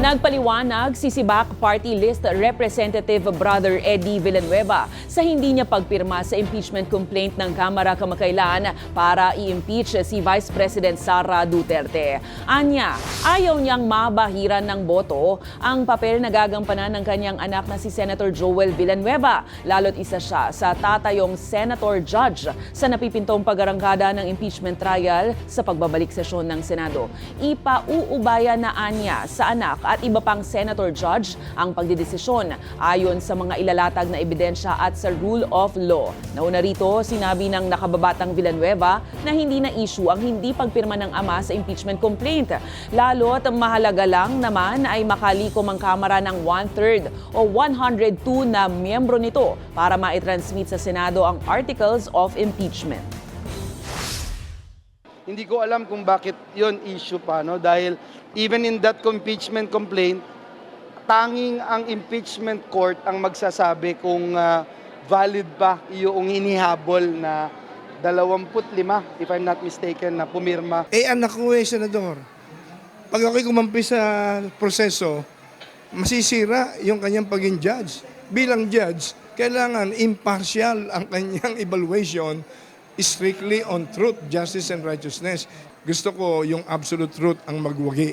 Nagpaliwanag si Sibak Party List Representative Brother Eddie Villanueva sa hindi niya pagpirma sa impeachment complaint ng Kamara kamakailan para i-impeach si Vice President Sara Duterte. Anya, ayaw niyang mabahiran ng boto ang papel na gagampanan ng kanyang anak na si Senator Joel Villanueva, lalo't isa siya sa tatayong Senator Judge sa napipintong pag-arangkada ng impeachment trial sa pagbabalik sesyon ng Senado. Ipauubaya na Anya sa anak at iba pang Senator Judge ang pagdidesisyon ayon sa mga ilalatag na ebidensya at sa rule of law. Nauna rito, sinabi ng nakababatang Villanueva na hindi na issue ang hindi pagpirma ng ama sa impeachment complaint. Lalo't mahalaga lang naman ay makalikom ang Kamara ng 1/3 o 102 na miyembro nito para maitransmit sa Senado ang articles of impeachment. Hindi ko alam kung bakit yon issue pa, no? Dahil even in that impeachment complaint, tanging ang impeachment court ang magsasabi kung valid ba yung hinihabol na 25, if I'm not mistaken, na pumirma. Anak ko Senador. Pag ako'y kumampi sa proseso, masisira yung kanyang pagiging judge. Bilang judge, kailangan impartial ang kanyang evaluation, strictly on truth, justice, and righteousness. Gusto ko yung absolute truth ang magwagi.